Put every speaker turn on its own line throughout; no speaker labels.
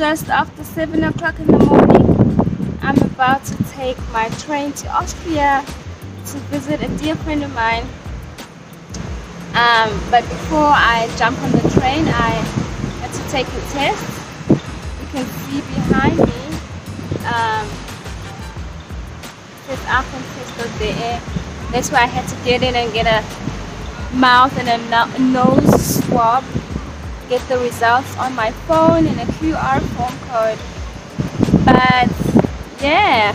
just after 7 o'clock in the morning. I'm about to take my train to Austria to visit a dear friend of mine. But before I jump on the train, I had to take a test. You can see behind me, it says that's why I had to get in and get a mouth and a nose swab, get the results on my phone and a QR form code. But yeah,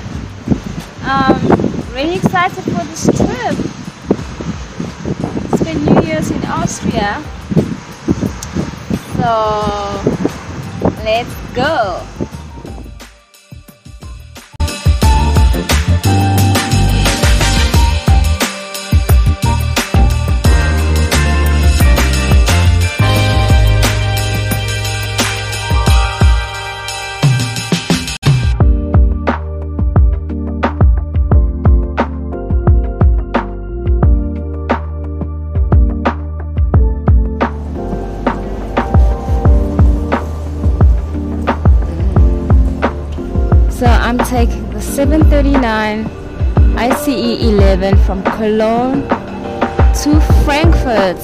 really excited for this trip. Spend New Year's in Austria, so let's go. So I'm taking the 739 ICE 11 from Cologne to Frankfurt.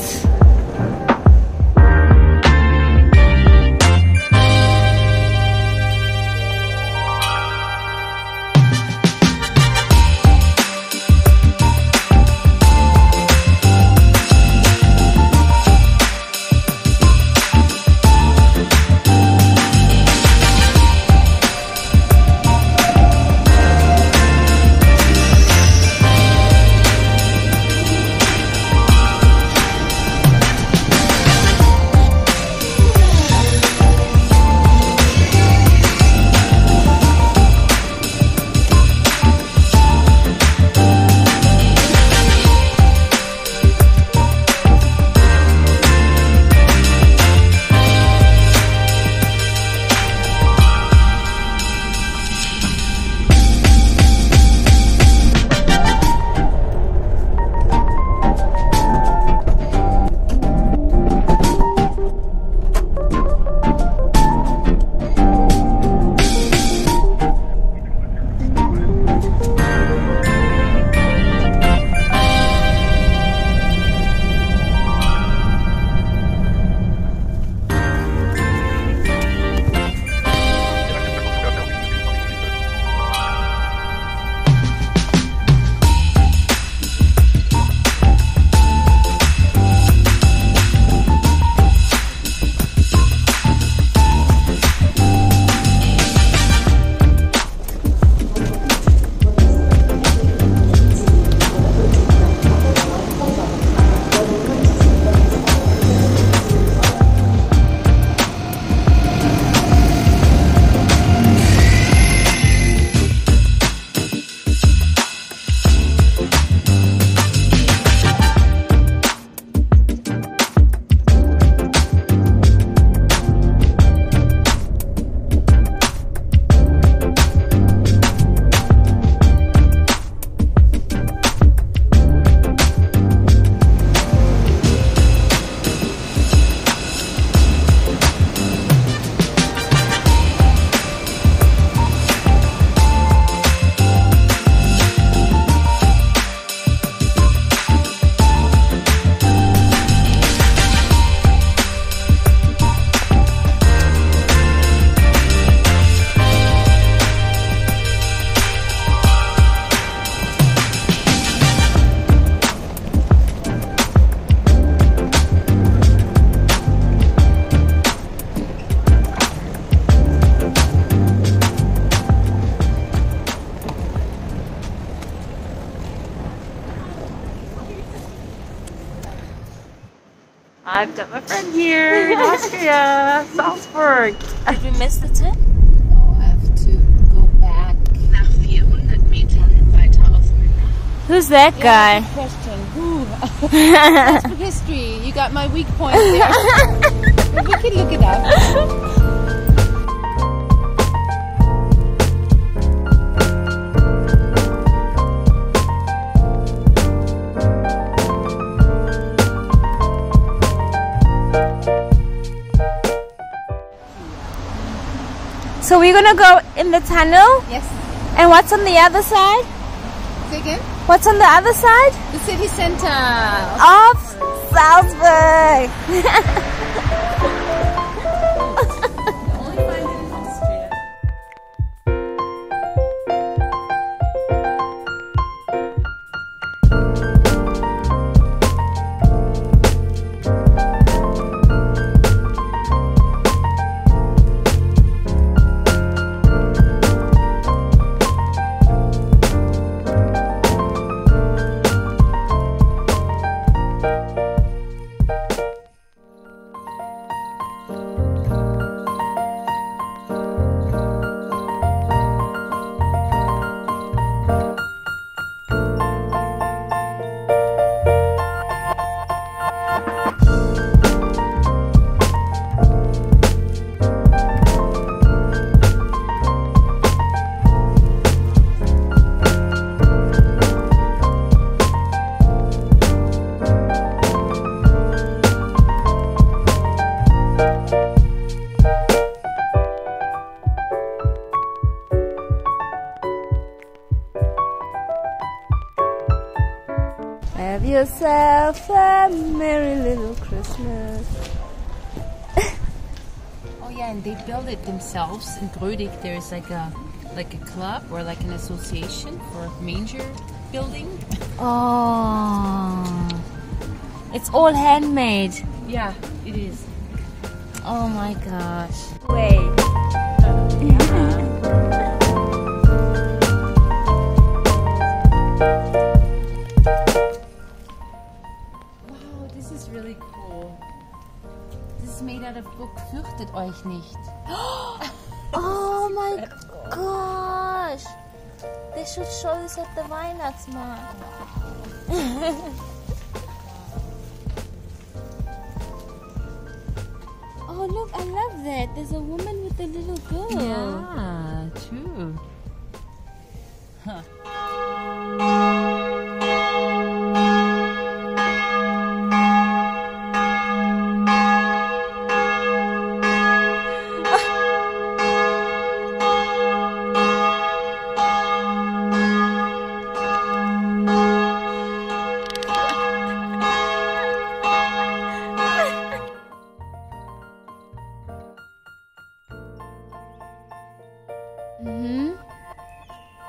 I've got my friend here in Austria, Salzburg.
Did we miss the tip?
No, I have to go back.
Nach 400 Metern weiter auf Müller.
Who's that guy?
Good question. Who? That's for history. You got my weak point there. But we can look it up.
we're gonna go in the tunnel.
Yes.
And what's on the other side?
Say again?
What's on the other side?
The city center.
Of Salzburg. Have yourself a merry little Christmas.
Oh yeah, and they build it themselves. In Brautlieber, there's like a club or like an association for manger building.
Oh, it's all handmade.
Yeah, it is.
Oh my gosh. Wait.
Wow, this is really cool. This is made out of book. Fürchtet euch nicht.
Oh my gosh. They should show this at the Weihnachtsmarkt. Oh look, I love that. There's a woman with a little girl.
Yeah, true. Huh.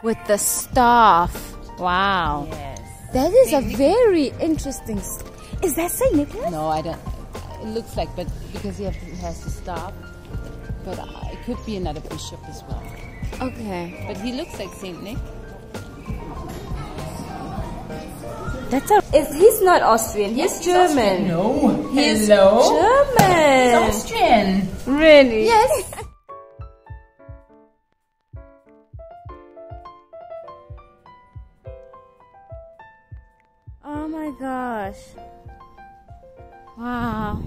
With the staff. Wow.
Yes.
That is a very interesting. Is that Saint Nicholas?
No, I don't. It looks like, but because he has to stop. But it could be another bishop as well.
Okay.
But he looks like Saint Nick.
That's a. He's not Austrian. He's German.
No.
He's
Hello.
German.
He's Austrian.
Really?
Yes.
Oh my gosh. Wow.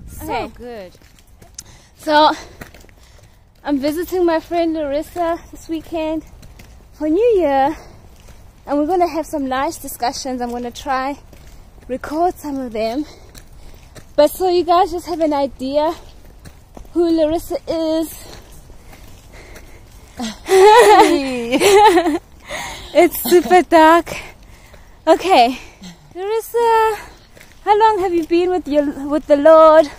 So good. So, I'm visiting my friend Larissa this weekend for New Year. And we're going to have some nice discussions. I'm going to try record some of them. But so you guys just have an idea who Larissa is. It's super dark. Okay, Larissa, how long have you been with the Lord?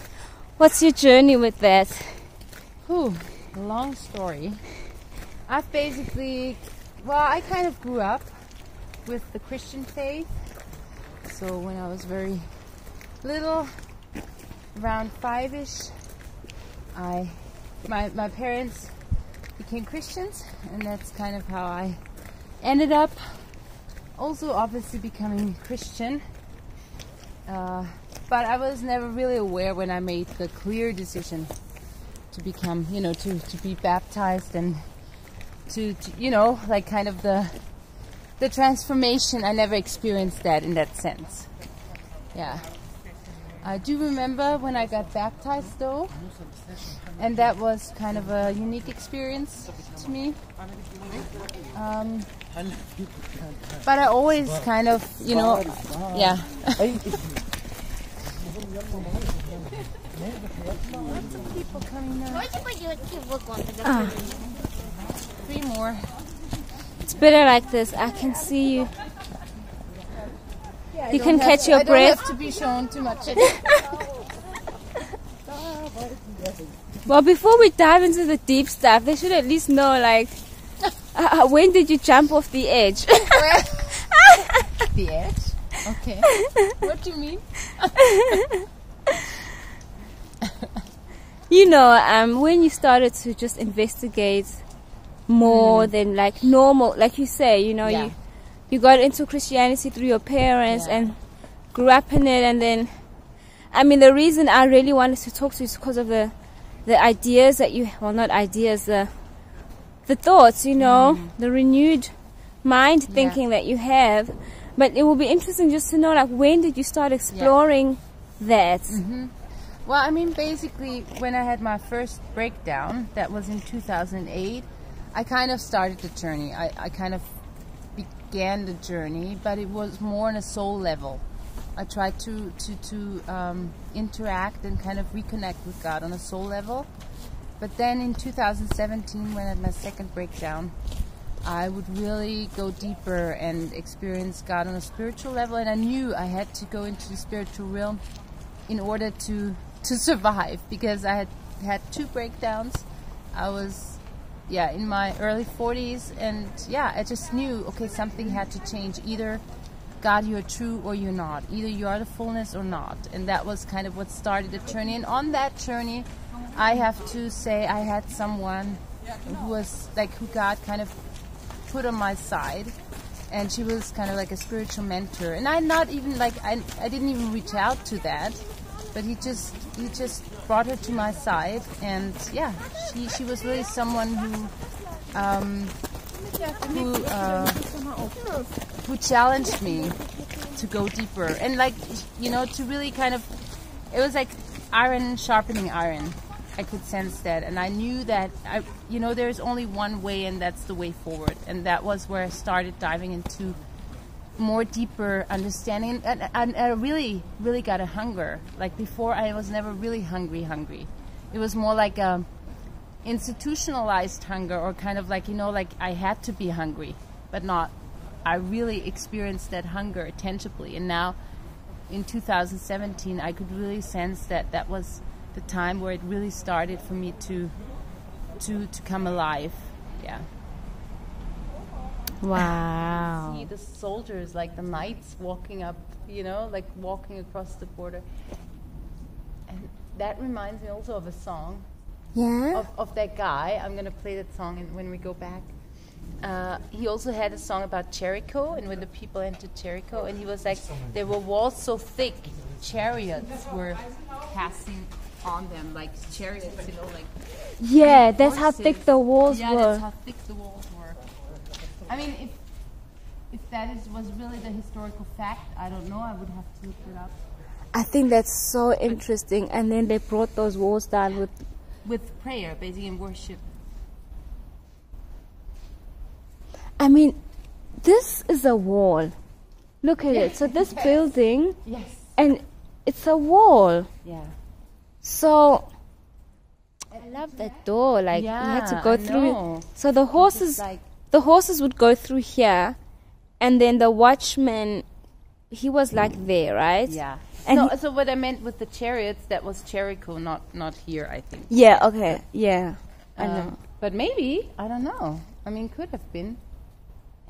What's your journey with that?
Whew, long story. I've basically, I kind of grew up with the Christian faith. So when I was very little, around 5-ish, my parents became Christians, and that's kind of how I ended up also obviously becoming Christian. But I was never really aware when I made the clear decision to become, to be baptized and to like kind of the transformation. I never experienced that in that sense. Yeah. I do remember when I got baptized though, and that was kind of a unique experience to me. But I always kind of, yeah. Lots of people coming now.
Ah,
3 more.
it's better like this. I can see you. You can catch your
I
breath.
don't have to be shown too much.
Well, before we dive into the deep stuff, they should at least know, like, when did you jump off the edge?
The edge? Okay. What do you mean?
You know, when you started to just investigate more than like normal, like you say, you know,
Yeah.
you got into Christianity through your parents and grew up in it, and then, I mean, the reason I really wanted to talk to you is because of the ideas that you, well, not ideas, the thoughts, you know, the renewed mind thinking that you have. But it will be interesting just to know, like, when did you start exploring that?
Well, I mean, basically, when I had my first breakdown, that was in 2008, I kind of started the journey. I kind of began the journey, but it was more on a soul level. I tried to interact and kind of reconnect with God on a soul level. But then in 2017, when I had my second breakdown, I would really go deeper and experience God on a spiritual level, and I knew I had to go into the spiritual realm in order to survive, because I had 2 breakdowns. I was in my early 40s, and I just knew, okay, something had to change. Either God, you're true or you're not. Either you are the fullness or not. And that was kind of what started the journey. And on that journey, I have to say I had someone who was like, who God kind of put on my side, and she was kind of like a spiritual mentor. And I didn't even reach out to that, but he just brought her to my side, and she was really someone who challenged me to go deeper, and like, you know, to really kind of, it was like iron sharpening iron. I could sense that, and I knew that there's only one way, and that's the way forward. And that was where I started diving into more deeper understanding, and I really, really got a hunger. Like before, I was never really hungry. It was more like a institutionalized hunger, or kind of like, you know, like I had to be hungry, but not. I really experienced that hunger tangibly, and now in 2017, I could really sense that was the time where it really started for me to come alive. Yeah.
Wow.
See the soldiers, like the knights walking up, you know, like walking across the border. And that reminds me also of a song.
Yeah.
Of that guy. I'm going to play that song when we go back. He also had a song about Jericho, and when the people entered Jericho, and he was like, there were walls so thick, chariots were passing on them, like chariots, you know, like.
Yeah, that's how thick the walls were.
Yeah, that's how thick the walls were. I mean, if that was really the historical fact, I don't know. I would have to look it up.
I think that's so interesting. And then they brought those walls down
with prayer, basically, and worship.
I mean, this is a wall. Look at it. So this building, and it's a wall.
Yeah.
So I love that door. Like you had to go through it. So the horses would go through here, and then the watchman, he was like there, right?
Yeah.
And
so what I meant with the chariots, that was Jericho, not here, I think.
Yeah. Okay. Yeah. I know.
But maybe, I don't know. I mean, could have been.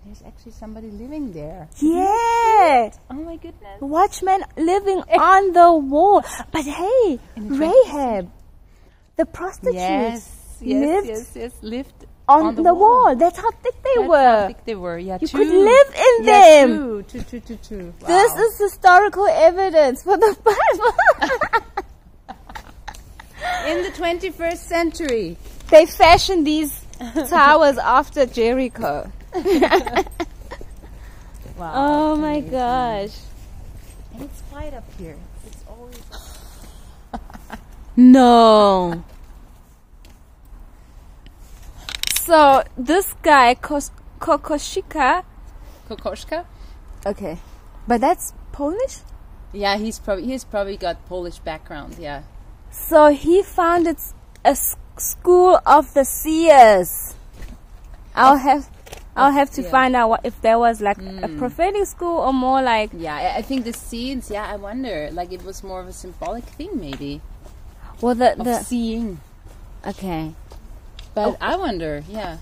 There's actually somebody living there.
Yeah.
Oh my goodness.
Watchman living on the wall. But hey, Rahab, the prostitute,
lived
on the wall. That's how thick they were.
How thick they were. Yeah,
you could live in them.
True. Wow.
This is historical evidence for the Bible.
In the 21st century,
they fashioned these towers after Jericho.
Wow.
Oh my gosh.
And it's quiet up here. It's always.
No. So this guy, Kokoshka.
Kokoschka?
Okay. But that's Polish?
Yeah, he's probably got Polish background. Yeah.
So he founded a school of the seers. I'll have to find out if there was like a prophetic school or more like.
Yeah, I think the seeds. Yeah, I wonder. Like it was more of a symbolic thing, maybe.
Well,
of seeing.
Okay.
But I wonder. Yeah.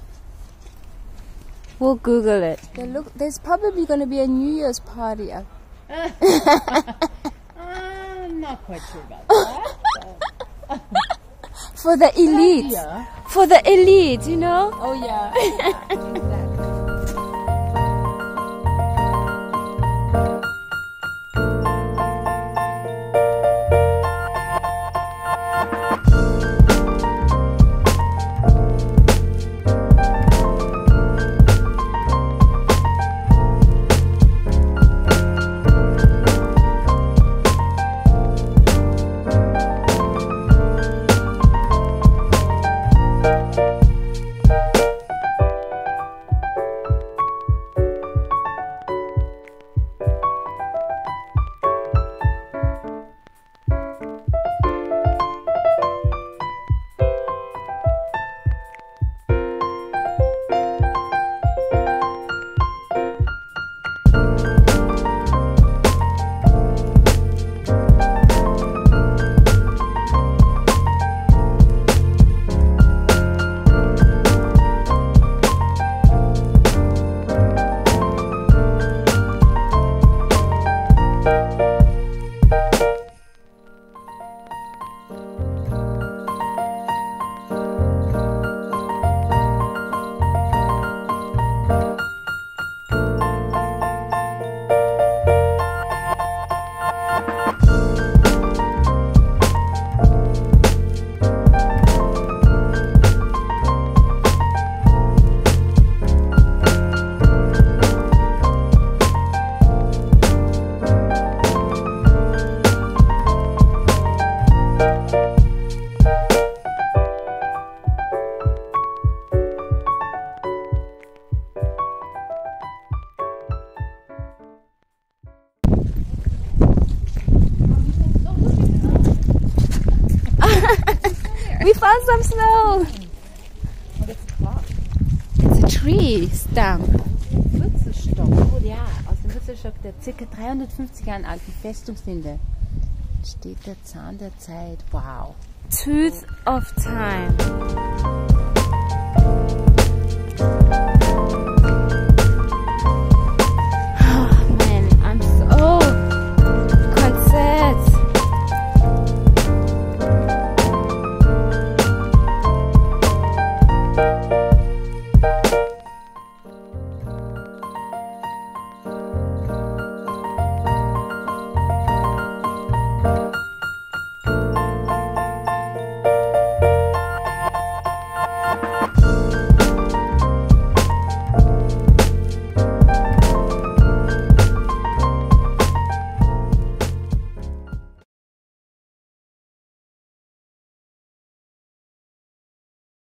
We'll Google it. There's probably going to be a New Year's party.
I'm not quite sure about that.
For the elite. For the elite, you know?
Oh, yeah. Exactly.
We found some snow.
What is it called?
It's a tree stump.
Wurzelstock. Oh ja, aus dem Wurzelstock der ca. 350 Jahren alten Festungslinde steht der Zahn der Zeit. Wow.
Tooth of time. Oh man, I'm so concerned.